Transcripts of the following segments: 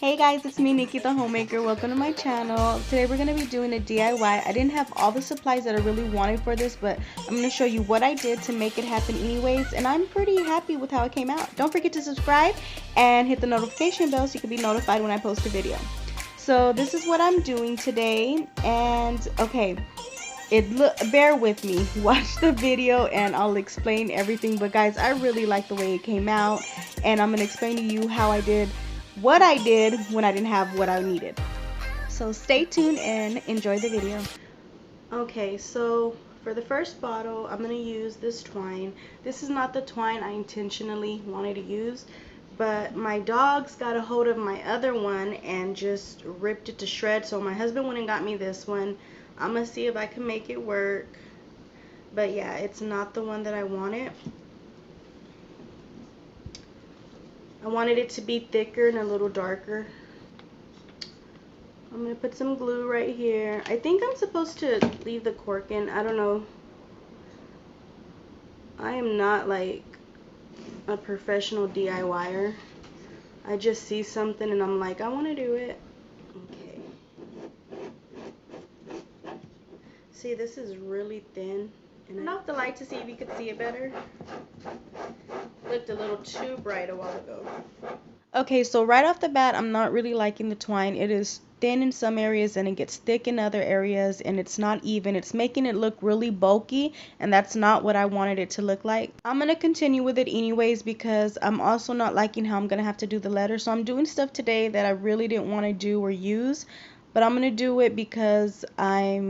Hey guys, it's me, Nikki the Homemaker. Welcome to my channel. Today we're going to be doing a DIY. I didn't have all the supplies that I really wanted for this, but I'm going to show you what I did to make it happen anyways, and I'm pretty happy with how it came out. Don't forget to subscribe and hit the notification bell so you can be notified when I post a video. So this is what I'm doing today, and okay, bear with me. Watch the video and I'll explain everything, but guys, I really like the way it came out, and I'm going to explain to you how I did what I did when I didn't have what I needed. So stay tuned and enjoy the video. Okay, so for the first bottle, I'm going to use this twine. This is not the twine I intentionally wanted to use, but my dogs got a hold of my other one and just ripped it to shreds. So my husband went and got me this one. I'm going to see if I can make it work. But yeah, it's not the one that I wanted. I wanted it to be thicker and a little darker. I'm going to put some glue right here. I think I'm supposed to leave the cork in. I don't know. I am not like a professional DIYer. I just see something and I'm like, I want to do it. Okay. See, this is really thin. And turn off the light to see if you could see it better. Looked a little too bright a while ago. Okay, so right off the bat, I'm not really liking the twine. It is thin in some areas and it gets thick in other areas, and it's not even. It's making it look really bulky, and that's not what I wanted it to look like. I'm going to continue with it anyways because I'm also not liking how I'm going to have to do the letter. So I'm doing stuff today that I really didn't want to do or use, but I'm going to do it because I've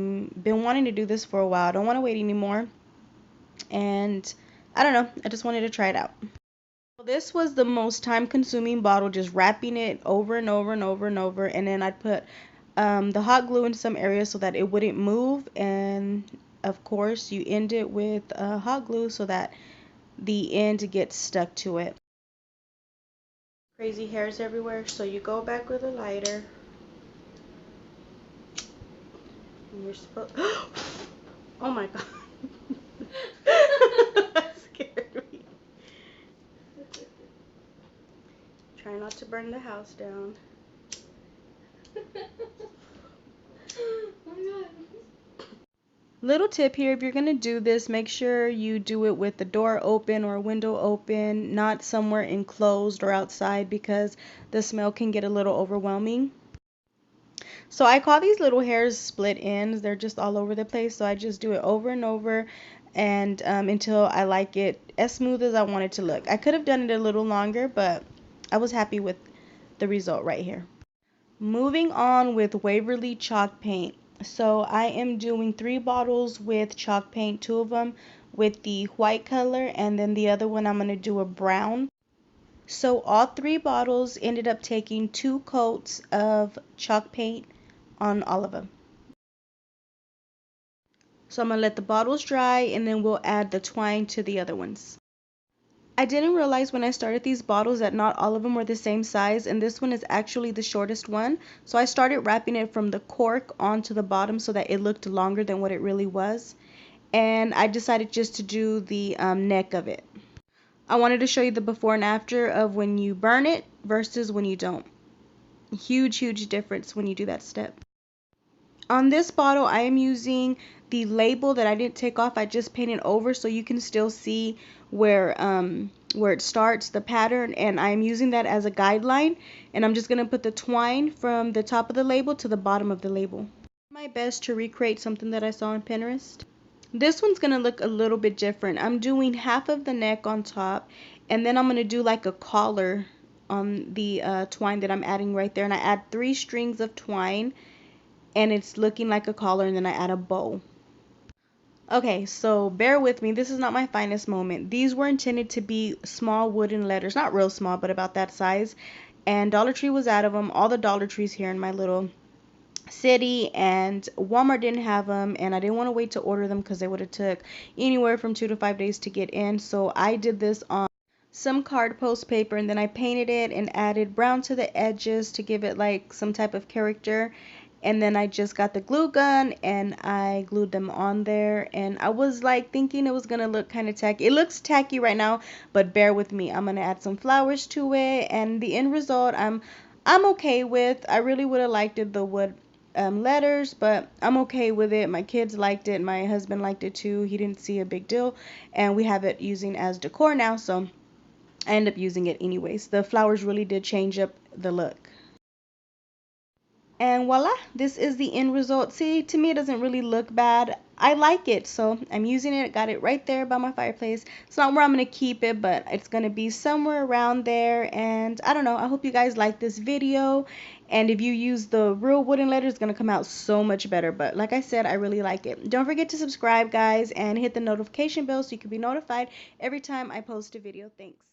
been wanting to do this for a while. I don't want to wait anymore, and I don't know. I just wanted to try it out. This was the most time consuming bottle, just wrapping it over and over and over and over, and then I'd put the hot glue in some areas so that it wouldn't move, and of course you end it with hot glue so that the end gets stuck to it. Crazy hairs everywhere, so you go back with a lighter and you're supposed oh my god. That scared me. Try not to burn the house down. Little tip here, if you're going to do this, make sure you do it with the door open or window open, not somewhere enclosed or outside, because the smell can get a little overwhelming. So I call these little hairs split ends. They're just all over the place, so I just do it over and over and until I like it as smooth as I want it to look. I could have done it a little longer, but I was happy with the result right here. Moving on with Waverly chalk paint. So I am doing 3 bottles with chalk paint, 2 of them with the white color, and then the other one I'm going to do a brown. So all 3 bottles ended up taking 2 coats of chalk paint on all of them. So I'm going to let the bottles dry and then we'll add the twine to the other ones. I didn't realize when I started these bottles that not all of them were the same size, and this one is actually the shortest one. So I started wrapping it from the cork onto the bottom so that it looked longer than what it really was. And I decided just to do the neck of it. I wanted to show you the before and after of when you burn it versus when you don't. Huge difference when you do that step. On this bottle, I am using the label that I didn't take off. I just painted over so you can still see where it starts, the pattern, and I'm using that as a guideline. And I'm just going to put the twine from the top of the label to the bottom of the label. My best to recreate something that I saw on Pinterest. This one's going to look a little bit different. I'm doing half of the neck on top, and then I'm going to do like a collar on the twine that I'm adding right there. And I add 3 strings of twine, and it's looking like a collar, and then I add a bow. Okay, so bear with me. This is not my finest moment. These were intended to be small wooden letters, not real small, but about that size. And Dollar Tree was out of them. All the Dollar Trees here in my little city, and Walmart didn't have them, and I didn't want to wait to order them because they would have took anywhere from 2 to 5 days to get in. So I did this on some card post paper, and then I painted it and added brown to the edges to give it like some type of character. And then I just got the glue gun and I glued them on there, and I was like thinking it was gonna look kind of tacky. It looks tacky right now, but bear with me. I'm gonna add some flowers to it, and the end result, I'm okay with. I really would have liked it the wood letters, but I'm okay with it. My kids liked it. My husband liked it too. He didn't see a big deal, and we have it using as decor now, so I end up using it anyways. The flowers really did change up the look. And voila, this is the end result. See, to me it doesn't really look bad. I like it, so I'm using it. Got it right there by my fireplace. It's not where I'm going to keep it, but it's going to be somewhere around there. And I don't know, I hope you guys like this video. And if you use the real wooden letters, it's going to come out so much better. But like I said, I really like it. Don't forget to subscribe, guys, and hit the notification bell so you can be notified every time I post a video. Thanks.